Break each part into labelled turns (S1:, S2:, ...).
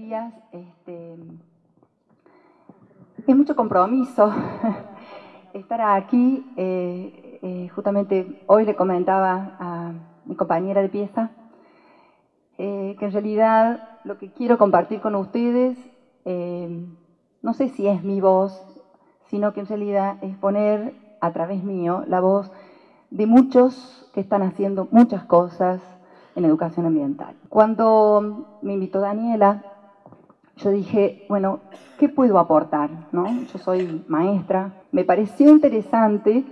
S1: días. Es mucho compromiso estar aquí. Justamente hoy le comentaba a mi compañera de pieza que en realidad lo que quiero compartir con ustedes, no sé si es mi voz, sino que en realidad es poner a través mío la voz de muchos que están haciendo muchas cosas en educación ambiental. Cuando me invitó Daniela, yo dije, bueno, ¿qué puedo aportar? ¿No? Yo soy maestra. Me pareció interesante,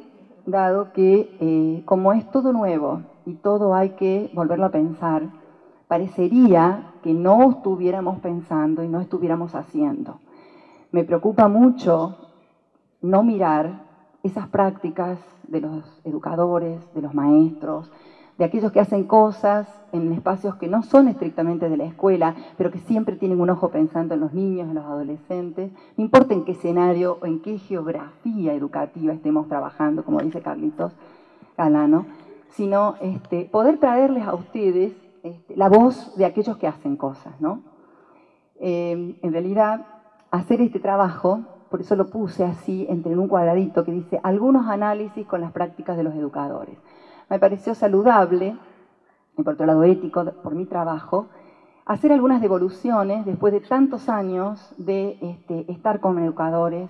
S1: dado que como es todo nuevo y todo hay que volverlo a pensar, parecería que no estuviéramos pensando y no estuviéramos haciendo. Me preocupa mucho no mirar esas prácticas de los educadores, de los maestros, de aquellos que hacen cosas en espacios que no son estrictamente de la escuela, pero que siempre tienen un ojo pensando en los niños, en los adolescentes, no importa en qué escenario o en qué geografía educativa estemos trabajando, como dice Carlitos Galano, sino poder traerles a ustedes la voz de aquellos que hacen cosas, ¿no? En realidad, hacer este trabajo, por eso lo puse así, en un cuadradito que dice algunos análisis con las prácticas de los educadores. Me pareció saludable, y por otro lado ético, por mi trabajo, hacer algunas devoluciones después de tantos años de estar con educadores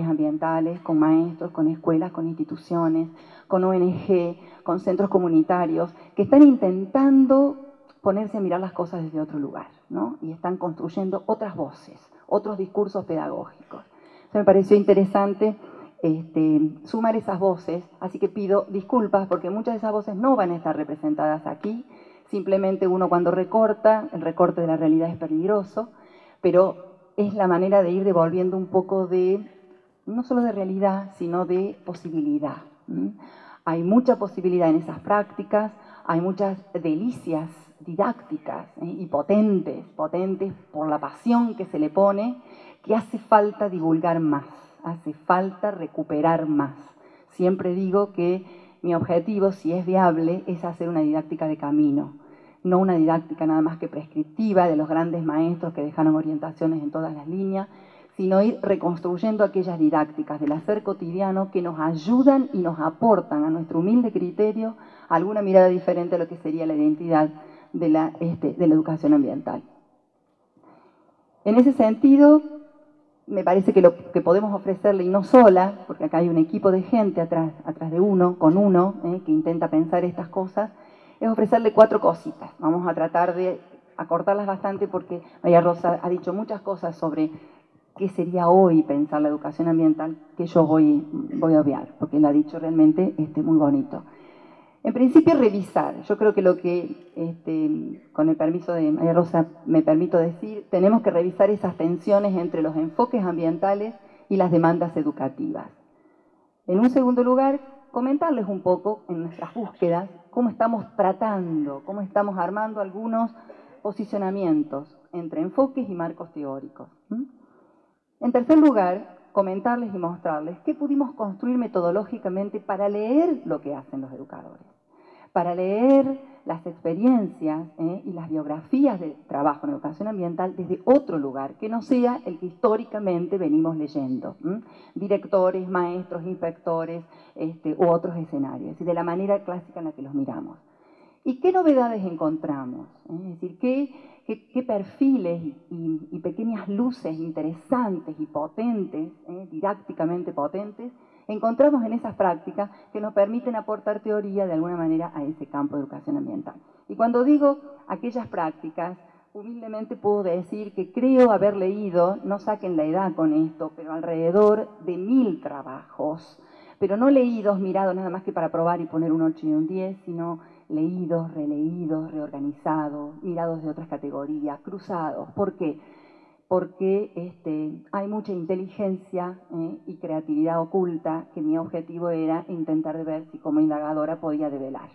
S1: ambientales, con maestros, con escuelas, con instituciones, con ONG, con centros comunitarios, que están intentando ponerse a mirar las cosas desde otro lugar, ¿no? Y están construyendo otras voces, otros discursos pedagógicos. Eso me pareció interesante sumar esas voces, así que pido disculpas porque muchas de esas voces no van a estar representadas aquí. Simplemente uno cuando recorta, el recorte de la realidad es peligroso, pero es la manera de ir devolviendo un poco de, no solo de realidad, sino de posibilidad. Hay mucha posibilidad en esas prácticas, hay muchas delicias didácticas y potentes por la pasión que se le pone, que hace falta divulgar más, hace falta recuperar más. Siempre digo que mi objetivo, si es viable, es hacer una didáctica de camino, no una didáctica nada más que prescriptiva de los grandes maestros que dejaron orientaciones en todas las líneas, sino ir reconstruyendo aquellas didácticas del hacer cotidiano que nos ayudan y nos aportan a nuestro humilde criterio alguna mirada diferente a lo que sería la identidad de la educación ambiental. En ese sentido, me parece que lo que podemos ofrecerle, y no sola, porque acá hay un equipo de gente atrás de uno, con uno, que intenta pensar estas cosas, es ofrecerle 4 cositas. Vamos a tratar de acortarlas bastante porque María Rosa ha dicho muchas cosas sobre qué sería hoy pensar la educación ambiental, que yo voy a obviar, porque lo ha dicho realmente muy bonito. En principio, revisar. Yo creo que lo que, con el permiso de María Rosa, me permito decir, tenemos que revisar esas tensiones entre los enfoques ambientales y las demandas educativas. En un segundo lugar, comentarles un poco en nuestras búsquedas cómo estamos tratando, cómo estamos armando algunos posicionamientos entre enfoques y marcos teóricos. En tercer lugar, comentarles y mostrarles qué pudimos construir metodológicamente para leer lo que hacen los educadores, para leer las experiencias y las biografías de trabajo en educación ambiental desde otro lugar, que no sea el que históricamente venimos leyendo, directores, maestros, inspectores u otros escenarios, y de la manera clásica en la que los miramos. ¿Y qué novedades encontramos? Es decir, qué perfiles y pequeñas luces interesantes y potentes, didácticamente potentes, encontramos en esas prácticas que nos permiten aportar teoría de alguna manera a ese campo de educación ambiental? Y cuando digo aquellas prácticas, humildemente puedo decir que creo haber leído, no saquen la edad con esto, pero alrededor de 1000 trabajos, pero no leídos, mirados nada más que para probar y poner un 8 y un 10, sino leídos, releídos, reorganizados, mirados de otras categorías, cruzados. ¿Por qué? Porque hay mucha inteligencia y creatividad oculta que mi objetivo era intentar de ver si como indagadora podía develar.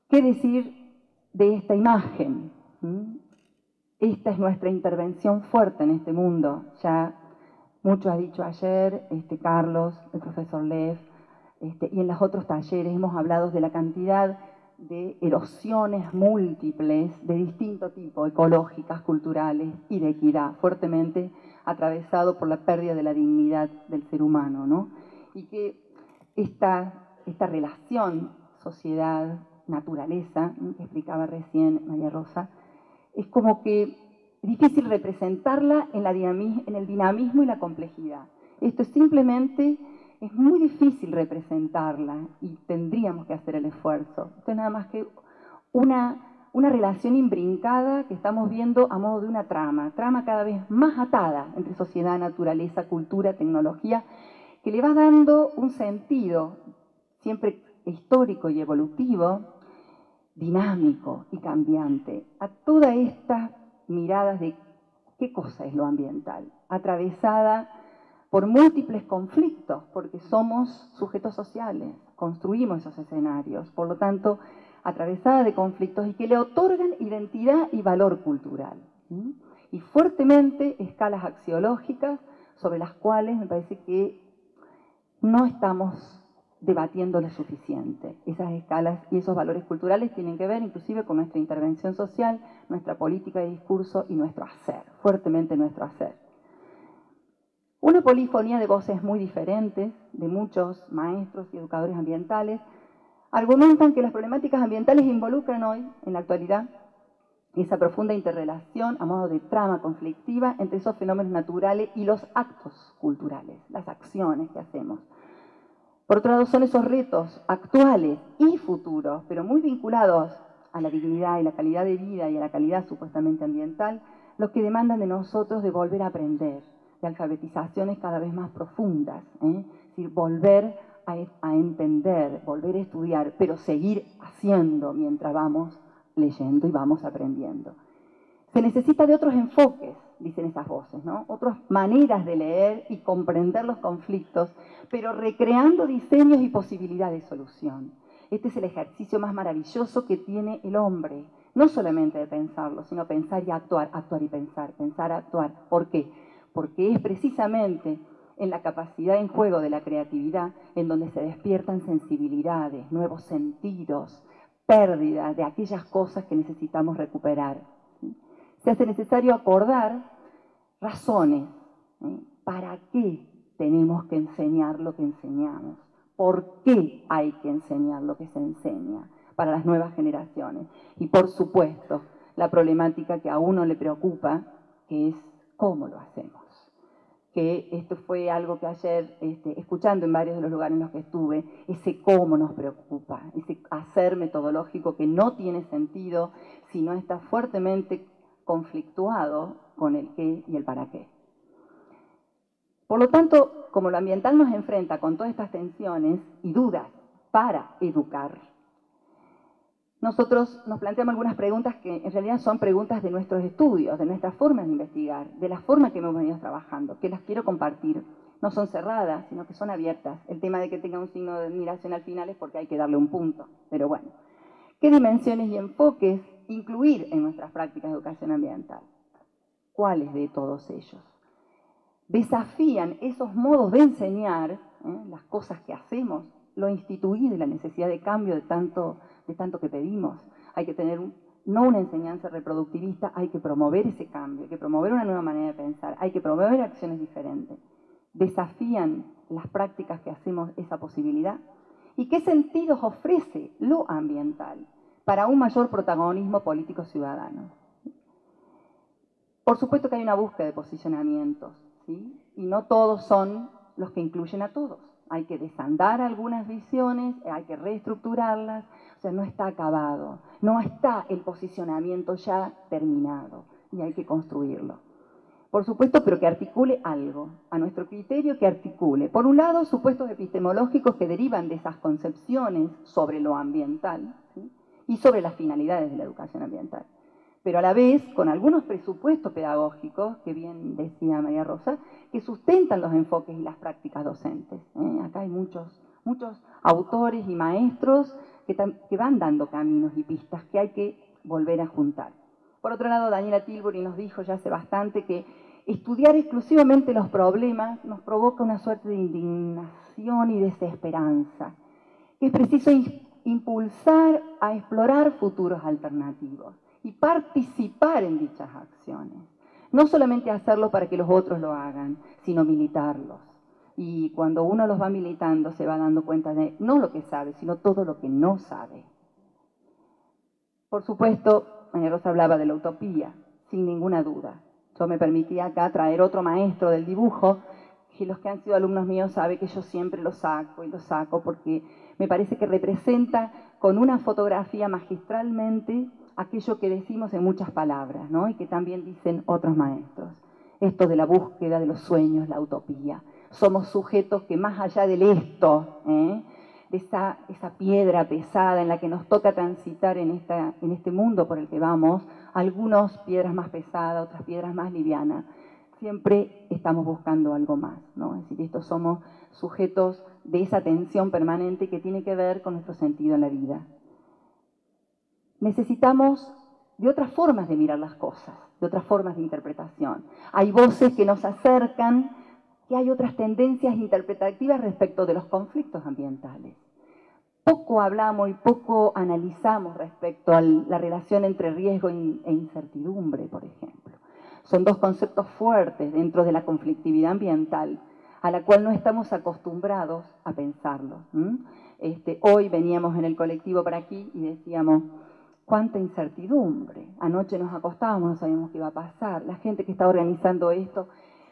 S1: ¿Qué decir de esta imagen? Esta es nuestra intervención fuerte en este mundo. Ya mucho ha dicho ayer Carlos, el profesor Lev, y en los otros talleres hemos hablado de la cantidad de erosiones múltiples de distinto tipo, ecológicas, culturales y de equidad, fuertemente atravesado por la pérdida de la dignidad del ser humano, ¿no? Y que esta relación sociedad-naturaleza, que explicaba recién María Rosa, es como que es difícil representarla en el dinamismo y la complejidad. Esto es simplemente, es muy difícil representarla y tendríamos que hacer el esfuerzo. Esto es nada más que una relación imbrincada que estamos viendo a modo de una trama cada vez más atada entre sociedad, naturaleza, cultura, tecnología, que le va dando un sentido siempre histórico y evolutivo, dinámico y cambiante a todas estas miradas de qué cosa es lo ambiental, atravesada por múltiples conflictos, porque somos sujetos sociales, construimos esos escenarios, por lo tanto, atravesada de conflictos y que le otorgan identidad y valor cultural. Y fuertemente escalas axiológicas sobre las cuales me parece que no estamos debatiendo lo suficiente. Esas escalas y esos valores culturales tienen que ver inclusive con nuestra intervención social, nuestra política de discurso y nuestro hacer, fuertemente nuestro hacer. Una polifonía de voces muy diferentes, de muchos maestros y educadores ambientales, argumentan que las problemáticas ambientales involucran hoy, en la actualidad, esa profunda interrelación a modo de trama conflictiva entre esos fenómenos naturales y los actos culturales, las acciones que hacemos. Por otro lado, son esos retos actuales y futuros, pero muy vinculados a la dignidad y la calidad de vida y a la calidad supuestamente ambiental, los que demandan de nosotros de volver a aprender, de alfabetizaciones cada vez más profundas, es decir, volver a entender, volver a estudiar, pero seguir haciendo mientras vamos leyendo y vamos aprendiendo. Se necesita de otros enfoques, dicen esas voces, ¿no? Otras maneras de leer y comprender los conflictos, pero recreando diseños y posibilidades de solución. Este es el ejercicio más maravilloso que tiene el hombre, no solamente de pensarlo, sino pensar y actuar, actuar y pensar, actuar. ¿Por qué? Porque es precisamente en la capacidad en juego de la creatividad en donde se despiertan sensibilidades, nuevos sentidos, pérdidas de aquellas cosas que necesitamos recuperar. Se hace necesario acordar razones. ¿Para qué tenemos que enseñar lo que enseñamos? ¿Por qué hay que enseñar lo que se enseña para las nuevas generaciones? Y por supuesto, la problemática que a uno le preocupa, que es cómo lo hacemos. Que esto fue algo que ayer, escuchando en varios de los lugares en los que estuve, ese cómo nos preocupa, ese hacer metodológico que no tiene sentido si no está fuertemente conflictuado con el qué y el para qué. Por lo tanto, como lo ambiental nos enfrenta con todas estas tensiones y dudas para educar, nosotros nos planteamos algunas preguntas que en realidad son preguntas de nuestros estudios, de nuestras formas de investigar, de la forma que hemos venido trabajando, que las quiero compartir. No son cerradas, sino que son abiertas. El tema de que tenga un signo de admiración al final es porque hay que darle un punto, pero bueno. ¿Qué dimensiones y enfoques incluir en nuestras prácticas de educación ambiental? ¿Cuáles de todos ellos? Desafían esos modos de enseñar, las cosas que hacemos, lo instituido y la necesidad de cambio de tanto que pedimos. Hay que tener no una enseñanza reproductivista, hay que promover ese cambio, hay que promover una nueva manera de pensar, hay que promover acciones diferentes. Desafían las prácticas que hacemos esa posibilidad. ¿Y qué sentidos ofrece lo ambiental para un mayor protagonismo político ciudadano? Por supuesto que hay una búsqueda de posicionamientos, ¿sí? Y no todos son los que incluyen a todos. Hay que desandar algunas visiones, hay que reestructurarlas, o sea, no está acabado, no está el posicionamiento ya terminado y hay que construirlo. Por supuesto, pero que articule algo, a nuestro criterio que articule. Por un lado, supuestos epistemológicos que derivan de esas concepciones sobre lo ambiental, ¿sí? Y sobre las finalidades de la educación ambiental. Pero a la vez con algunos presupuestos pedagógicos, que bien decía María Rosa, que sustentan los enfoques y las prácticas docentes. Acá hay muchos autores y maestros que van dando caminos y pistas que hay que volver a juntar. Por otro lado, Daniela Tilbury nos dijo ya hace bastante que estudiar exclusivamente los problemas nos provoca una suerte de indignación y desesperanza. Es preciso impulsar a explorar futuros alternativos y participar en dichas acciones. No solamente hacerlo para que los otros lo hagan, sino militarlos. Y cuando uno los va militando se va dando cuenta de no lo que sabe, sino todo lo que no sabe. Por supuesto, María Rosa hablaba de la utopía, sin ninguna duda. Yo me permití acá traer otro maestro del dibujo, que los que han sido alumnos míos saben que yo siempre lo saco y lo saco porque me parece que representa con una fotografía magistralmente aquello que decimos en muchas palabras, ¿no? Y que también dicen otros maestros. Esto de la búsqueda de los sueños, la utopía. Somos sujetos que más allá del esto, esa piedra pesada en la que nos toca transitar en este mundo por el que vamos, algunas piedras más pesadas, otras piedras más livianas, siempre estamos buscando algo más, ¿no? Es decir, estos somos sujetos de esa tensión permanente que tiene que ver con nuestro sentido en la vida. Necesitamos de otras formas de mirar las cosas, de otras formas de interpretación. Hay voces que nos acercan que hay otras tendencias interpretativas respecto de los conflictos ambientales. Poco hablamos y poco analizamos respecto a la relación entre riesgo e incertidumbre, por ejemplo. Son dos conceptos fuertes dentro de la conflictividad ambiental, a la cual no estamos acostumbrados a pensarlo. Hoy veníamos en el colectivo para aquí y decíamos, cuánta incertidumbre. Anoche nos acostábamos, no sabíamos qué iba a pasar. La gente que está organizando esto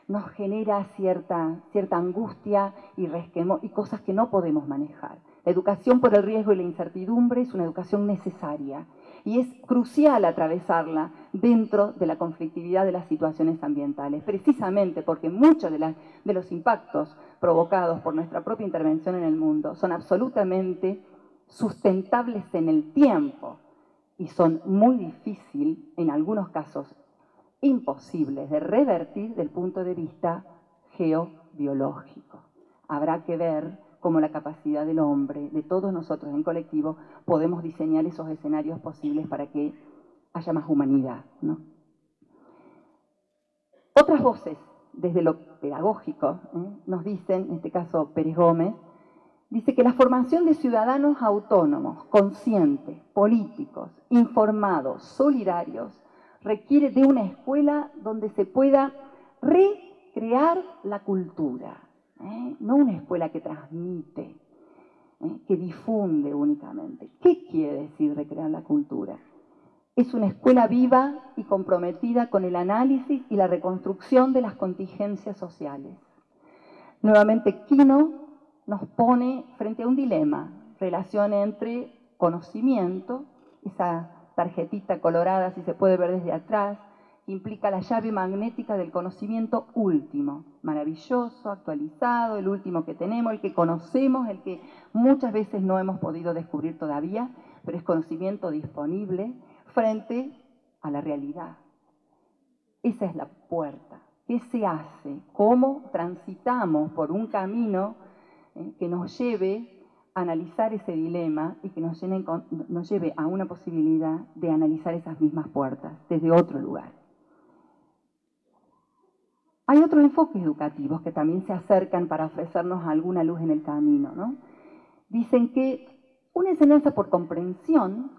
S1: nos genera cierta angustia y resquemor y cosas que no podemos manejar. La educación por el riesgo y la incertidumbre es una educación necesaria y es crucial atravesarla dentro de la conflictividad de las situaciones ambientales, precisamente porque muchos de los impactos provocados por nuestra propia intervención en el mundo son absolutamente sustentables en el tiempo y son muy difíciles, en algunos casos imposibles de revertir desde el punto de vista geobiológico. Habrá que ver cómo la capacidad del hombre, de todos nosotros en colectivo, podemos diseñar esos escenarios posibles para que haya más humanidad, ¿no? Otras voces, desde lo pedagógico, nos dicen, en este caso Pérez Gómez, dice que la formación de ciudadanos autónomos, conscientes, políticos, informados, solidarios, requiere de una escuela donde se pueda recrear la cultura, no una escuela que transmite, que difunde únicamente. ¿Qué quiere decir recrear la cultura? Es una escuela viva y comprometida con el análisis y la reconstrucción de las contingencias sociales. Nuevamente, Quino nos pone frente a un dilema, relación entre conocimiento, esa tarjetita colorada, si se puede ver desde atrás, que implica la llave magnética del conocimiento último, maravilloso, actualizado, el último que tenemos, el que conocemos, el que muchas veces no hemos podido descubrir todavía, pero es conocimiento disponible frente a la realidad. Esa es la puerta. ¿Qué se hace? ¿Cómo transitamos por un camino que nos lleve a analizar ese dilema y que nos lleve a una posibilidad de analizar esas mismas puertas desde otro lugar? Hay otros enfoques educativos que también se acercan para ofrecernos alguna luz en el camino, ¿no? Dicen que una enseñanza por comprensión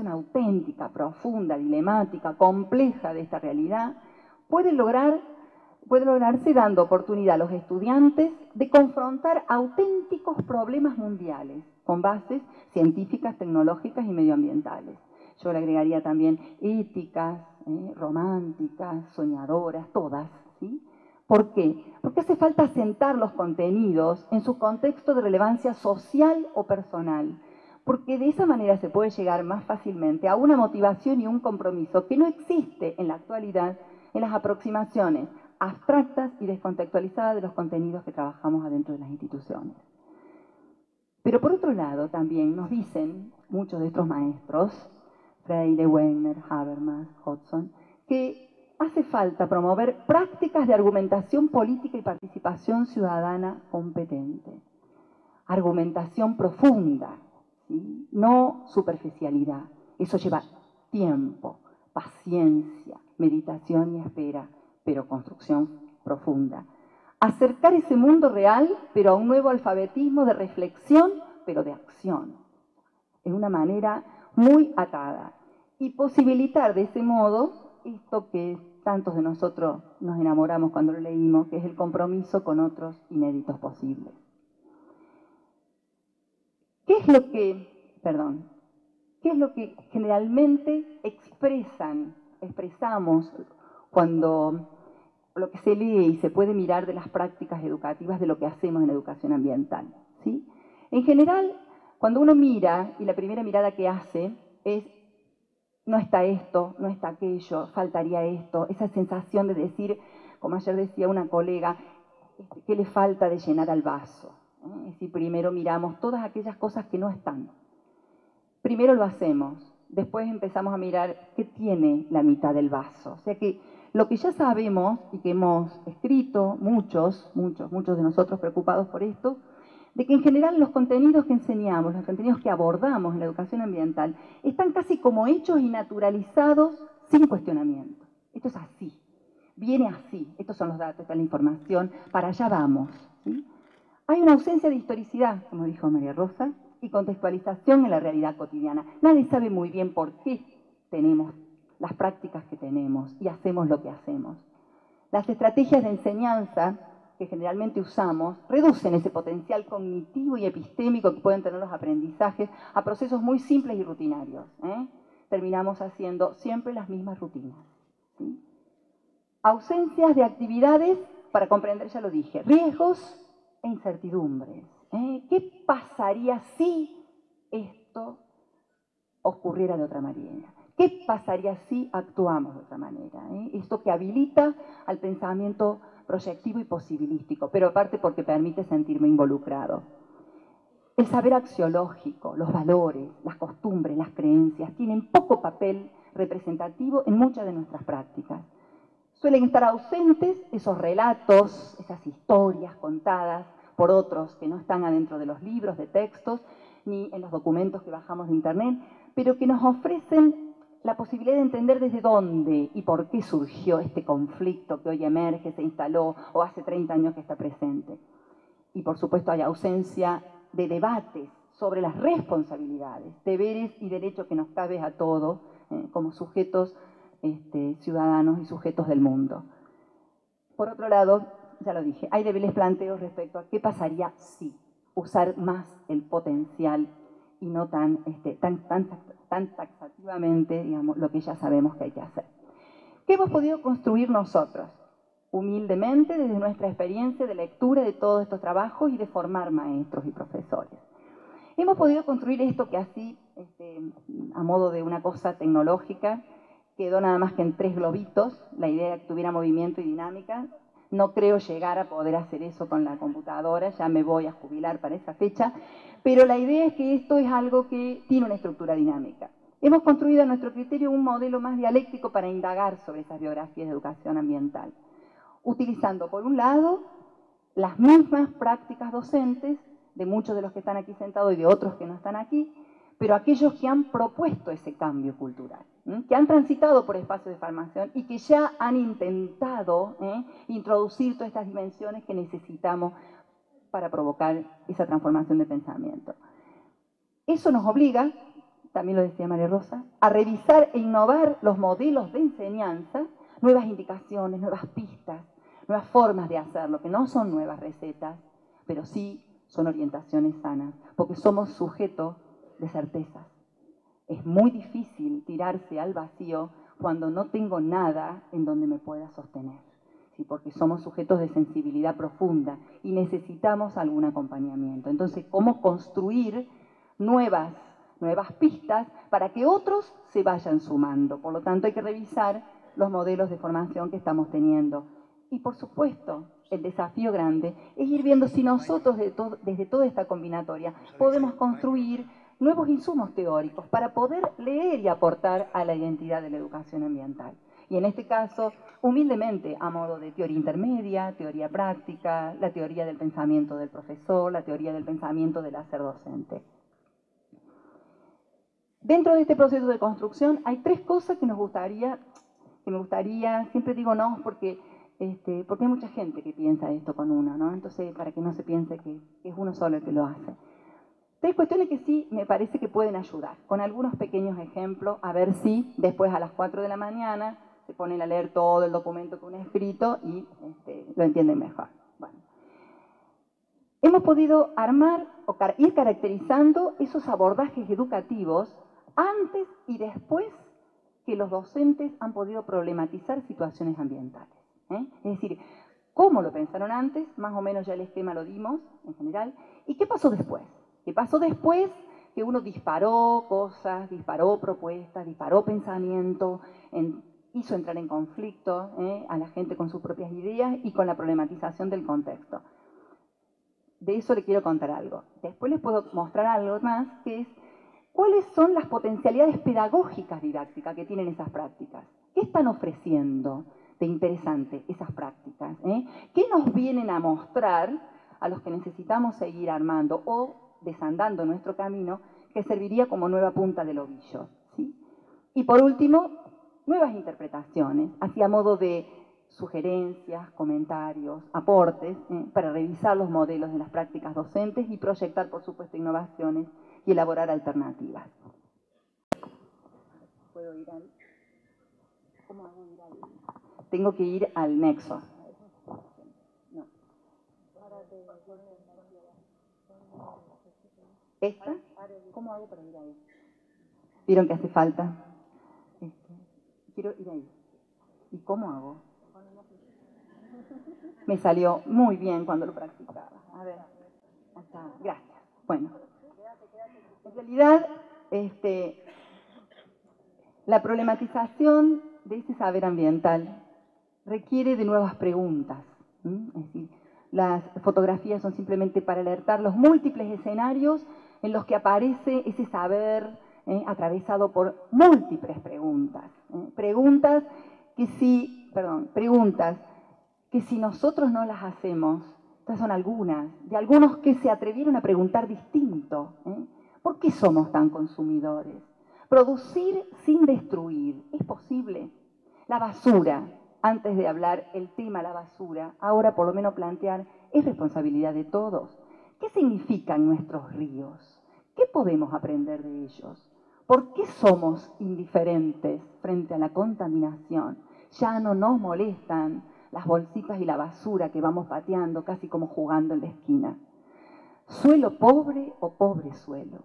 S1: auténtica, profunda, dilemática, compleja de esta realidad, puede lograrse dando oportunidad a los estudiantes de confrontar auténticos problemas mundiales con bases científicas, tecnológicas y medioambientales. Yo le agregaría también éticas, románticas, soñadoras, todas, ¿sí? ¿Por qué? Porque hace falta sentar los contenidos en su contexto de relevancia social o personal, porque de esa manera se puede llegar más fácilmente a una motivación y un compromiso que no existe en la actualidad en las aproximaciones abstractas y descontextualizadas de los contenidos que trabajamos adentro de las instituciones. Pero por otro lado también nos dicen muchos de estos maestros, Freire, Wegner, Habermas, Hodgson, que hace falta promover prácticas de argumentación política y participación ciudadana competente. Argumentación profunda, ¿sí? No superficialidad. Eso lleva tiempo, paciencia, meditación y espera, pero construcción profunda. Acercar ese mundo real, pero a un nuevo alfabetismo de reflexión, pero de acción. en una manera muy atada, y posibilitar de ese modo esto que tantos de nosotros nos enamoramos cuando lo leímos, que es el compromiso con otros inéditos posibles. ¿Qué es lo que generalmente expresamos cuando lo que se lee y se puede mirar de las prácticas educativas de lo que hacemos en educación ambiental? ¿Sí? En general, cuando uno mira, y la primera mirada que hace es, no está esto, no está aquello, faltaría esto, esa sensación de decir, como ayer decía una colega, ¿qué le falta de llenar al vaso? Es decir, primero miramos todas aquellas cosas que no están. Primero lo hacemos, después empezamos a mirar qué tiene la mitad del vaso. O sea que lo que ya sabemos y que hemos escrito, muchos de nosotros preocupados por esto, de que en general los contenidos que enseñamos, los contenidos que abordamos en la educación ambiental, están casi como hechos y naturalizados sin cuestionamiento. Esto es así, viene así, estos son los datos, esta es la información, para allá vamos, ¿sí? Hay una ausencia de historicidad, como dijo María Rosa, y contextualización en la realidad cotidiana. Nadie sabe muy bien por qué tenemos las prácticas que tenemos y hacemos lo que hacemos. Las estrategias de enseñanza que generalmente usamos reducen ese potencial cognitivo y epistémico que pueden tener los aprendizajes a procesos muy simples y rutinarios. Terminamos haciendo siempre las mismas rutinas, ¿sí? Ausencias de actividades para comprender, ya lo dije, riesgos e incertidumbres. ¿Qué pasaría si esto ocurriera de otra manera? ¿Qué pasaría si actuamos de otra manera? Esto que habilita al pensamiento proyectivo y posibilístico, pero aparte porque permite sentirme involucrado. El saber axiológico, los valores, las costumbres, las creencias, tienen poco papel representativo en muchas de nuestras prácticas. Suelen estar ausentes esos relatos, esas historias contadas por otros que no están adentro de los libros, de textos, ni en los documentos que bajamos de internet, pero que nos ofrecen la posibilidad de entender desde dónde y por qué surgió este conflicto que hoy emerge, se instaló o hace 30 años que está presente. Y por supuesto hay ausencia de debates sobre las responsabilidades, deberes y derechos que nos cabe a todos como sujetos ciudadanos y sujetos del mundo. Por otro lado, ya lo dije, hay débiles planteos respecto a qué pasaría si usar más el potencial y no tan taxativamente, digamos, lo que ya sabemos que hay que hacer. ¿Qué hemos podido construir nosotros? Humildemente, desde nuestra experiencia de lectura de todos estos trabajos y de formar maestros y profesores. Hemos podido construir esto que así, a modo de una cosa tecnológica, quedó nada más que en 3 globitos. La idea era que tuviera movimiento y dinámica. No creo llegar a poder hacer eso con la computadora, ya me voy a jubilar para esa fecha, pero la idea es que esto es algo que tiene una estructura dinámica. Hemos construido a nuestro criterio un modelo más dialéctico para indagar sobre esas biografías de educación ambiental, utilizando por un lado las mismas prácticas docentes de muchos de los que están aquí sentados y de otros que no están aquí, pero aquellos que han propuesto ese cambio cultural, que han transitado por espacios de formación y que ya han intentado introducir todas estas dimensiones que necesitamos para provocar esa transformación de pensamiento. Eso nos obliga, también lo decía María Rosa, a revisar e innovar los modelos de enseñanza, nuevas indicaciones, nuevas pistas, nuevas formas de hacerlo, que no son nuevas recetas, pero sí son orientaciones sanas, porque somos sujetos de certezas. Es muy difícil tirarse al vacío cuando no tengo nada en donde me pueda sostener, ¿sí? Porque somos sujetos de sensibilidad profunda y necesitamos algún acompañamiento. Entonces, ¿cómo construir nuevas pistas para que otros se vayan sumando? Por lo tanto, hay que revisar los modelos de formación que estamos teniendo. Y por supuesto, el desafío grande es ir viendo si nosotros desde toda esta combinatoria podemos construir nuevos insumos teóricos para poder leer y aportar a la identidad de la educación ambiental. Y en este caso, humildemente, a modo de teoría intermedia, teoría práctica, la teoría del pensamiento del profesor, la teoría del pensamiento del hacer docente. Dentro de este proceso de construcción hay 3 cosas que me gustaría, siempre digo no porque hay mucha gente que piensa esto con uno, ¿no? Entonces, para que no se piense que es uno solo el que lo hace. Tres cuestiones que sí me parece que pueden ayudar, con algunos pequeños ejemplos, a ver si después a las 4 de la mañana se ponen a leer todo el documento que uno ha escrito y lo entienden mejor. Bueno. Hemos podido armar o ir caracterizando esos abordajes educativos antes y después que los docentes han podido problematizar situaciones ambientales. Es decir, cómo lo pensaron antes, más o menos ya el esquema lo dimos en general, y qué pasó después. ¿Qué pasó después? Que uno disparó cosas, disparó propuestas, disparó pensamiento, hizo entrar en conflicto a la gente con sus propias ideas y con la problematización del contexto. De eso le quiero contar algo. Después les puedo mostrar algo más, que es cuáles son las potencialidades pedagógicas didácticas que tienen esas prácticas. ¿Qué están ofreciendo de interesante esas prácticas? ¿Qué nos vienen a mostrar a los que necesitamos seguir armando o desandando nuestro camino, que serviría como nueva punta del ovillo? ¿Sí? Y por último, nuevas interpretaciones, hacia modo de sugerencias, comentarios, aportes, para revisar los modelos de las prácticas docentes y proyectar, por supuesto, innovaciones y elaborar alternativas. ¿Puedo ir al...? ¿Cómo hago ir al...? Tengo que ir al nexo. No. ¿Esta? ¿Cómo hago para ir ahí? ¿Vieron que hace falta? Quiero ir ahí. ¿Y cómo hago? Me salió muy bien cuando lo practicaba. A ver. Acá. Gracias. Bueno. En realidad, la problematización de ese saber ambiental requiere de nuevas preguntas. Es decir, las fotografías son simplemente para alertar los múltiples escenarios en los que aparece ese saber atravesado por múltiples preguntas. Preguntas que si nosotros no las hacemos, estas son algunas, de algunos que se atrevieron a preguntar distinto. ¿Por qué somos tan consumidores? Producir sin destruir, ¿es posible? La basura, antes de hablar el tema la basura, ahora por lo menos plantear, es responsabilidad de todos. ¿Qué significan nuestros ríos? ¿Qué podemos aprender de ellos? ¿Por qué somos indiferentes frente a la contaminación? Ya no nos molestan las bolsitas y la basura que vamos pateando casi como jugando en la esquina. ¿Suelo pobre o pobre suelo?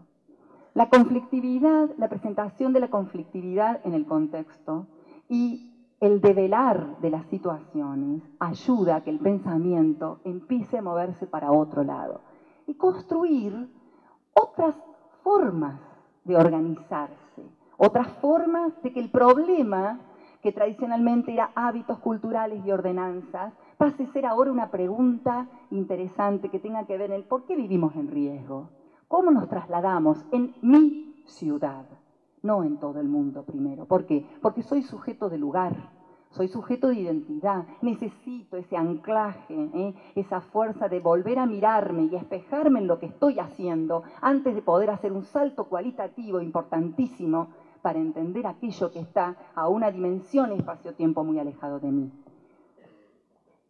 S1: La conflictividad, la presentación de la conflictividad en el contexto y el develar de las situaciones ayuda a que el pensamiento empiece a moverse para otro lado y construir otras formas de organizarse, otras formas de que el problema, que tradicionalmente era hábitos culturales y ordenanzas, pase a ser ahora una pregunta interesante que tenga que ver en el por qué vivimos en riesgo. ¿Cómo nos trasladamos en mi ciudad? No en todo el mundo primero. ¿Por qué? Porque soy sujeto de lugar, soy sujeto de identidad. Necesito ese anclaje, esa fuerza de volver a mirarme y espejarme en lo que estoy haciendo antes de poder hacer un salto cualitativo importantísimo para entender aquello que está a una dimensión espacio-tiempo muy alejado de mí.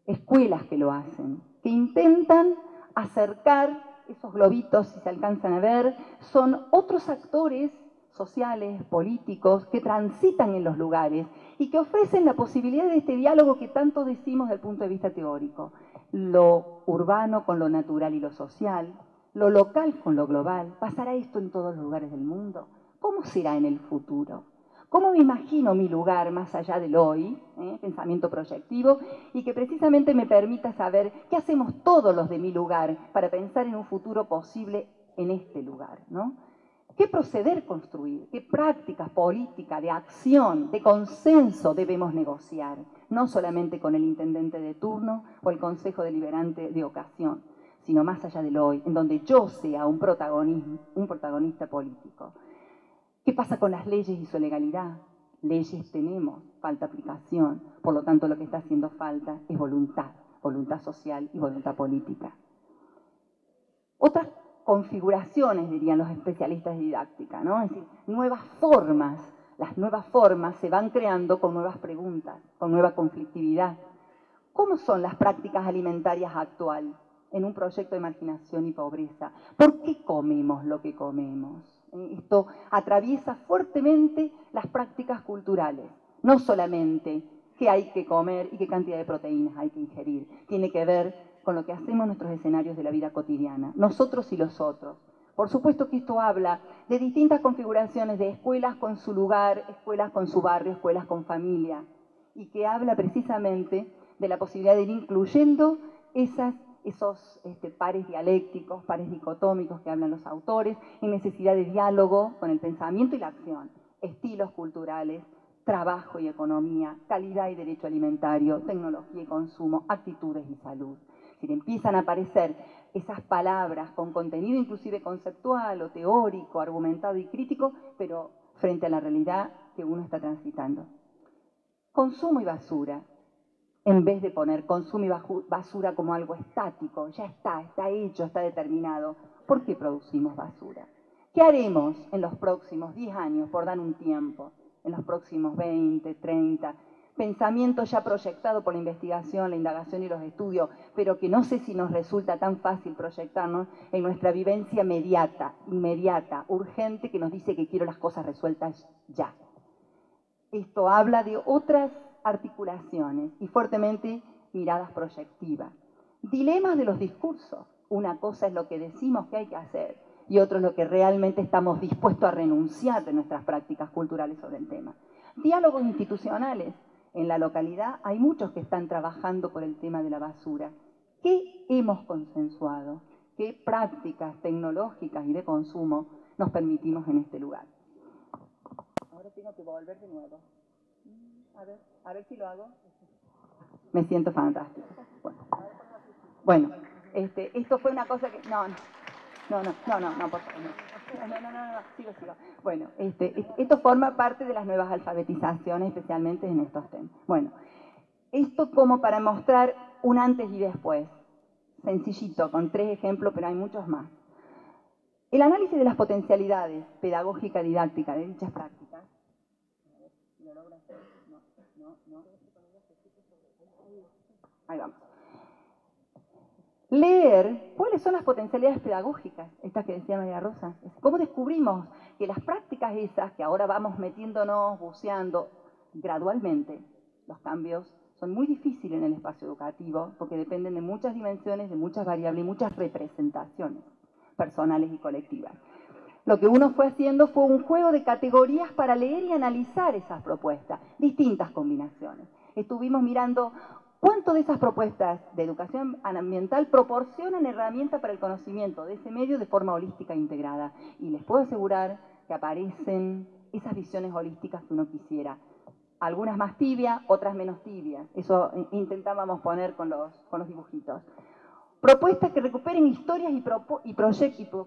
S1: Escuelas que lo hacen, que intentan acercar esos globitos, si se alcanzan a ver, son otros actores sociales, políticos, que transitan en los lugares y que ofrecen la posibilidad de este diálogo que tanto decimos desde el punto de vista teórico. Lo urbano con lo natural y lo social, lo local con lo global. ¿Pasará esto en todos los lugares del mundo? ¿Cómo será en el futuro? ¿Cómo me imagino mi lugar más allá del hoy? Pensamiento proyectivo, y que precisamente me permita saber qué hacemos todos los de mi lugar para pensar en un futuro posible en este lugar, ¿no? ¿Qué proceder construir? ¿Qué prácticas políticas de acción, de consenso debemos negociar? No solamente con el intendente de turno o el consejo deliberante de ocasión, sino más allá del hoy, en donde yo sea un protagonista político. ¿Qué pasa con las leyes y su legalidad? Leyes tenemos, falta aplicación. Por lo tanto, lo que está haciendo falta es voluntad social y voluntad política. Otras configuraciones, dirían los especialistas de didáctica, ¿no? Es decir, nuevas formas. Las nuevas formas se van creando con nuevas preguntas, con nueva conflictividad. ¿Cómo son las prácticas alimentarias actuales? en un proyecto de marginación y pobreza. ¿Por qué comemos lo que comemos? Esto atraviesa fuertemente las prácticas culturales, no solamente qué hay que comer y qué cantidad de proteínas hay que ingerir, tiene que ver con lo que hacemos en nuestros escenarios de la vida cotidiana, nosotros y los otros. Por supuesto que esto habla de distintas configuraciones de escuelas con su lugar, escuelas con su barrio, escuelas con familia, y que habla precisamente de la posibilidad de ir incluyendo esos pares dialécticos, pares dicotómicos que hablan los autores, en necesidad de diálogo con el pensamiento y la acción, estilos culturales, trabajo y economía, calidad y derecho alimentario, tecnología y consumo, actitudes y salud. Es decir, empiezan a aparecer esas palabras con contenido inclusive conceptual o teórico, argumentado y crítico, pero frente a la realidad que uno está transitando. Consumo y basura, en vez de poner consumo y basura como algo estático, ya está hecho, está determinado. ¿Por qué producimos basura? ¿Qué haremos en los próximos 10 años, por dar un tiempo? En los próximos 20, 30, pensamiento ya proyectado por la investigación, la indagación y los estudios, pero que no sé si nos resulta tan fácil proyectarnos en nuestra vivencia inmediata, urgente, que nos dice que quiero las cosas resueltas ya. Esto habla de otras articulaciones y fuertemente miradas proyectivas. Dilemas de los discursos. Una cosa es lo que decimos que hay que hacer y otro es lo que realmente estamos dispuestos a renunciar de nuestras prácticas culturales sobre el tema. Diálogos institucionales. En la localidad hay muchos que están trabajando por el tema de la basura. ¿Qué hemos consensuado? ¿Qué prácticas tecnológicas y de consumo nos permitimos en este lugar? Ahora tengo que volver de nuevo. A ver si lo hago. Me siento fantástico. Bueno, esto fue una cosa que... No, por favor, no, sigo. Bueno, esto forma parte de las nuevas alfabetizaciones, especialmente en estos temas. Bueno, esto como para mostrar un antes y después. Sencillito, con 3 ejemplos, pero hay muchos más. El análisis de las potencialidades pedagógica y didáctica de dichas prácticas. A ver si lo logro hacer. No. Ahí vamos. Leer cuáles son las potencialidades pedagógicas, estas que decía María Rosa. ¿Cómo descubrimos que las prácticas esas, que ahora vamos metiéndonos, buceando gradualmente, los cambios son muy difíciles en el espacio educativo porque dependen de muchas dimensiones, de muchas variables y muchas representaciones personales y colectivas? Lo que uno fue haciendo fue un juego de categorías para leer y analizar esas propuestas, distintas combinaciones. Estuvimos mirando cuánto de esas propuestas de educación ambiental proporcionan herramientas para el conocimiento de ese medio de forma holística e integrada. Y les puedo asegurar que aparecen esas visiones holísticas que uno quisiera. Algunas más tibias, otras menos tibias. Eso intentábamos poner con los dibujitos. Propuestas que recuperen historias y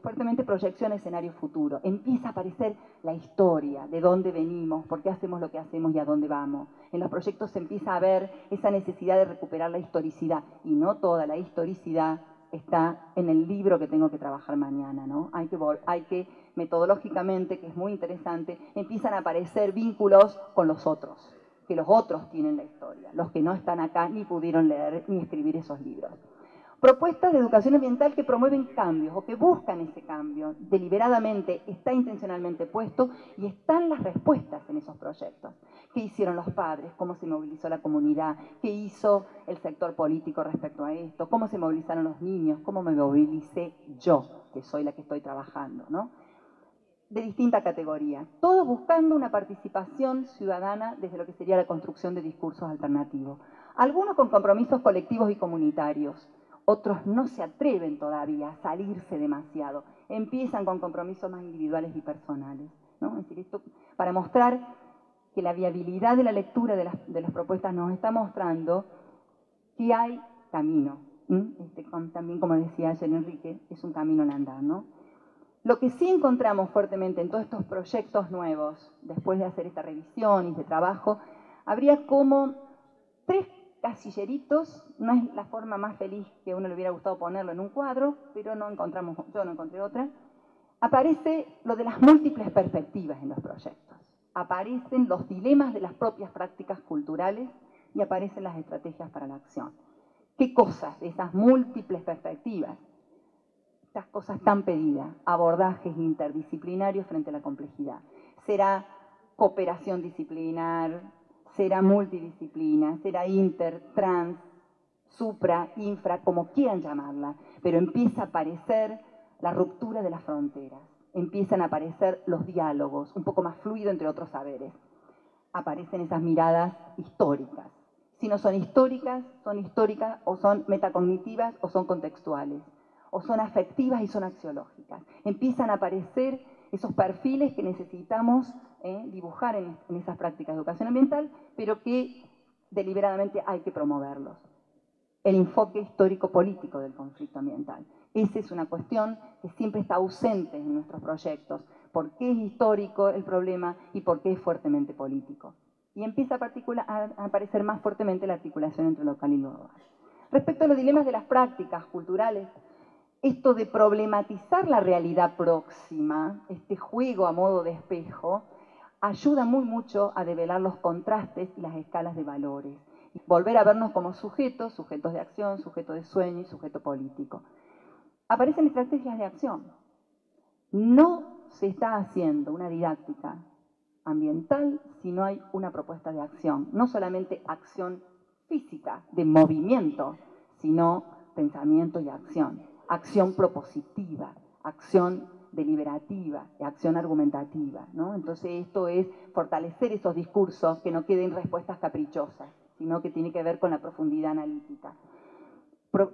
S1: fuertemente proyección a escenarios futuros. Empieza a aparecer la historia, de dónde venimos, por qué hacemos lo que hacemos y a dónde vamos. En los proyectos se empieza a ver esa necesidad de recuperar la historicidad. Y no toda la historicidad está en el libro que tengo que trabajar mañana, ¿no? Hay que metodológicamente, que es muy interesante, empiezan a aparecer vínculos con los otros, que los otros tienen la historia, los que no están acá ni pudieron leer ni escribir esos libros. Propuestas de educación ambiental que promueven cambios o que buscan ese cambio. Deliberadamente está intencionalmente puesto y están las respuestas en esos proyectos. ¿Qué hicieron los padres? ¿Cómo se movilizó la comunidad? ¿Qué hizo el sector político respecto a esto? ¿Cómo se movilizaron los niños? ¿Cómo me movilicé yo, que soy la que estoy trabajando, ¿no? De distinta categoría. Todos buscando una participación ciudadana desde lo que sería la construcción de discursos alternativos. Algunos con compromisos colectivos y comunitarios. Otros no se atreven todavía a salirse demasiado. Empiezan con compromisos más individuales y personales, ¿no? Es decir, esto para mostrar que la viabilidad de la lectura de las propuestas nos está mostrando que hay camino. También, como decía ayer Enrique, es un camino en andar, ¿no? Lo que sí encontramos fuertemente en todos estos proyectos nuevos, después de hacer esta revisión y este trabajo, habría como 3 casilleritos. No es la forma más feliz que a uno le hubiera gustado ponerlo en un cuadro, pero yo no encontré otra. Aparece lo de las múltiples perspectivas en los proyectos. Aparecen los dilemas de las propias prácticas culturales y aparecen las estrategias para la acción. ¿Qué cosas de esas múltiples perspectivas, estas cosas tan pedidas, abordajes interdisciplinarios frente a la complejidad? ¿Será cooperación disciplinar? ¿Será multidisciplina? ¿Será inter, trans, supra, infra, como quieran llamarla? Pero empieza a aparecer la ruptura de las fronteras, empiezan a aparecer los diálogos, un poco más fluido entre otros saberes. Aparecen esas miradas históricas. Si no son históricas o son metacognitivas o son contextuales, o son afectivas y son axiológicas. Empiezan a aparecer esos perfiles que necesitamos dibujar en esas prácticas de educación ambiental, pero que deliberadamente hay que promoverlos. El enfoque histórico-político del conflicto ambiental. Esa es una cuestión que siempre está ausente en nuestros proyectos. ¿Por qué es histórico el problema y por qué es fuertemente político? Y empieza a aparecer más fuertemente la articulación entre local y global. Respecto a los dilemas de las prácticas culturales, esto de problematizar la realidad próxima, este juego a modo de espejo, ayuda mucho a develar los contrastes y las escalas de valores. Y volver a vernos como sujetos, sujetos de acción, sujeto de sueño y sujeto político. Aparecen estrategias de acción. No se está haciendo una didáctica ambiental si no hay una propuesta de acción. No solamente acción física, de movimiento, sino pensamiento y acción. Acción propositiva, acción deliberativa, acción argumentativa, ¿no? Entonces esto es fortalecer esos discursos que no queden respuestas caprichosas, sino que tiene que ver con la profundidad analítica.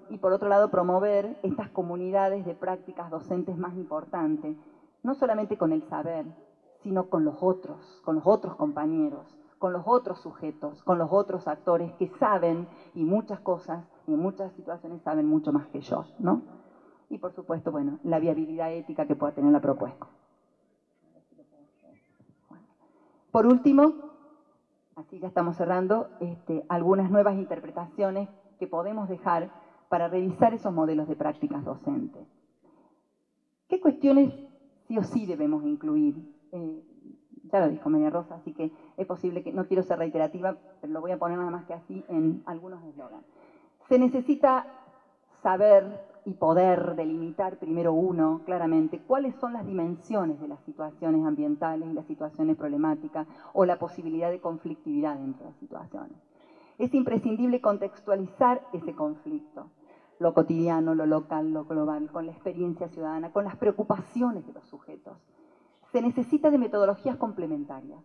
S1: Y por otro lado, promover estas comunidades de prácticas docentes más importantes, no solamente con el saber, sino con los otros compañeros, con los otros sujetos, con los otros actores que saben, y muchas cosas, y en muchas situaciones saben mucho más que yo, ¿no? Y por supuesto, bueno, la viabilidad ética que pueda tener la propuesta. Por último, así ya estamos cerrando, algunas nuevas interpretaciones que podemos dejar para revisar esos modelos de prácticas docentes. ¿Qué cuestiones sí o sí debemos incluir? Ya lo dijo María Rosa, así que es posible que, no quiero ser reiterativa, pero lo voy a poner nada más que así en algunos eslogans. Se necesita saber y poder delimitar primero uno, claramente, cuáles son las dimensiones de las situaciones ambientales y las situaciones problemáticas o la posibilidad de conflictividad dentro de las situaciones. Es imprescindible contextualizar ese conflicto, lo cotidiano, lo local, lo global, con la experiencia ciudadana, con las preocupaciones de los sujetos. Se necesita de metodologías complementarias.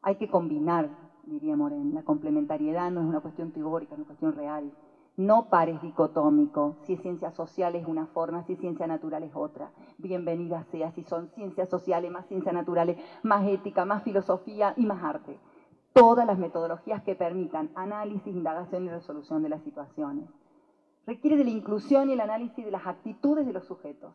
S1: Hay que combinar, diría Moren, la complementariedad no es una cuestión teórica, es una cuestión real. No pares dicotómico, si es ciencia social es una forma, si es ciencia natural es otra. Bienvenida sea, si son ciencias sociales, más ciencias naturales, más ética, más filosofía y más arte. Todas las metodologías que permitan análisis, indagación y resolución de las situaciones. Requiere de la inclusión y el análisis de las actitudes de los sujetos.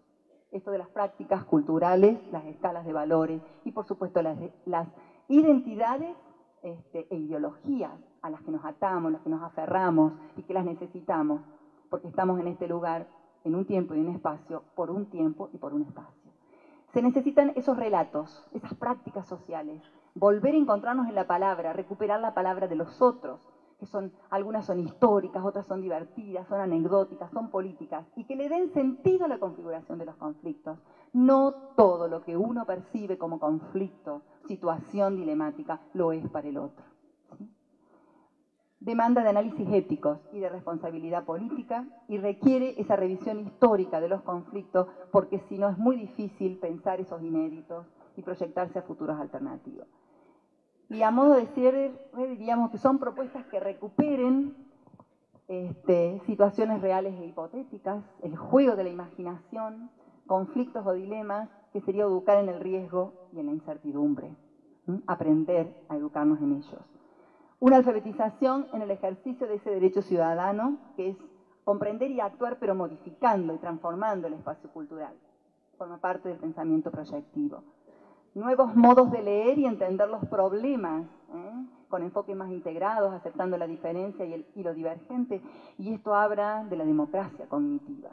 S1: Esto de las prácticas culturales, las escalas de valores y por supuesto las identidades e ideologías a las que nos atamos, las que nos aferramos y que las necesitamos, porque estamos en este lugar, en un tiempo y un espacio, por un tiempo y por un espacio. Se necesitan esos relatos, esas prácticas sociales, volver a encontrarnos en la palabra, recuperar la palabra de los otros, que son, algunas son históricas, otras son divertidas, son anecdóticas, son políticas, y que le den sentido a la configuración de los conflictos. No todo lo que uno percibe como conflicto, situación dilemática, lo es para el otro. ¿Sí? Demanda de análisis éticos y de responsabilidad política y requiere esa revisión histórica de los conflictos, porque si no es muy difícil pensar esos inéditos y proyectarse a futuros alternativos. Y a modo de cierre, diríamos que son propuestas que recuperen situaciones reales e hipotéticas, el juego de la imaginación, conflictos o dilemas, que sería educar en el riesgo y en la incertidumbre, aprender a educarnos en ellos. Una alfabetización en el ejercicio de ese derecho ciudadano, que es comprender y actuar, pero modificando y transformando el espacio cultural. Forma parte del pensamiento proyectivo. Nuevos modos de leer y entender los problemas, con enfoques más integrados, aceptando la diferencia y lo divergente, y esto habla de la democracia cognitiva.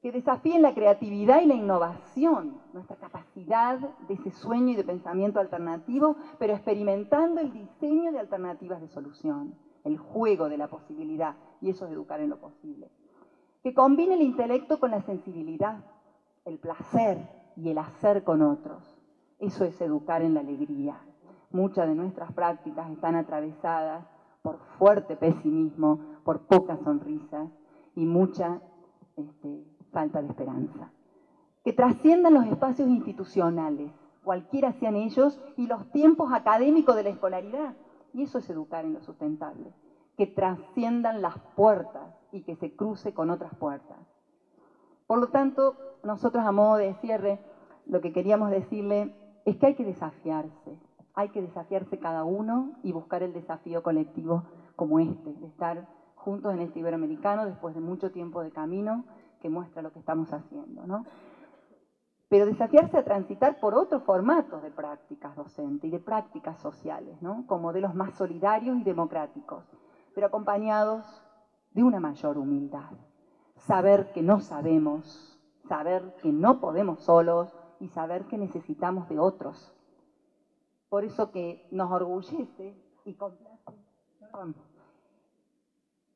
S1: Que desafíen la creatividad y la innovación, nuestra capacidad de ese sueño y de pensamiento alternativo, pero experimentando el diseño de alternativas de solución, el juego de la posibilidad, y eso es educar en lo posible. Que combine el intelecto con la sensibilidad, el placer y el hacer con otros. Eso es educar en la alegría. Muchas de nuestras prácticas están atravesadas por fuerte pesimismo, por pocas sonrisas y mucha falta de esperanza. Que trasciendan los espacios institucionales, cualquiera sean ellos, y los tiempos académicos de la escolaridad. Y eso es educar en lo sustentable. Que trasciendan las puertas y que se cruce con otras puertas. Por lo tanto, nosotros a modo de cierre, lo que queríamos decirle es que hay que desafiarse cada uno y buscar el desafío colectivo como este, de estar juntos en este Iberoamericano después de mucho tiempo de camino que muestra lo que estamos haciendo, ¿no? Pero desafiarse a transitar por otros formatos de prácticas docentes y de prácticas sociales, ¿no? Con modelos más solidarios y democráticos, pero acompañados de una mayor humildad. Saber que no sabemos, saber que no podemos solos y saber que necesitamos de otros. Por eso que nos orgullece y complace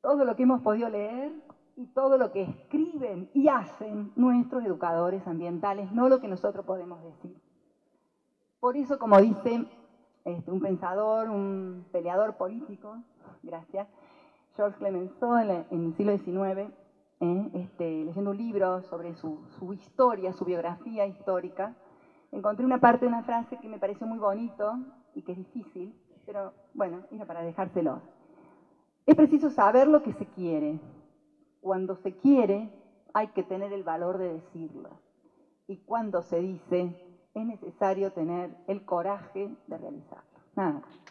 S1: todo lo que hemos podido leer y todo lo que escriben y hacen nuestros educadores ambientales, no lo que nosotros podemos decir. Por eso, como dice un pensador, un peleador político, gracias, Georges Clemenceau, en el siglo XIX, leyendo un libro sobre su historia, su biografía histórica, encontré una parte de una frase que me pareció muy bonito y que es difícil, pero bueno, era para dejárselo. Es preciso saber lo que se quiere. Cuando se quiere, hay que tener el valor de decirlo. Y cuando se dice, es necesario tener el coraje de realizarlo. Nada más.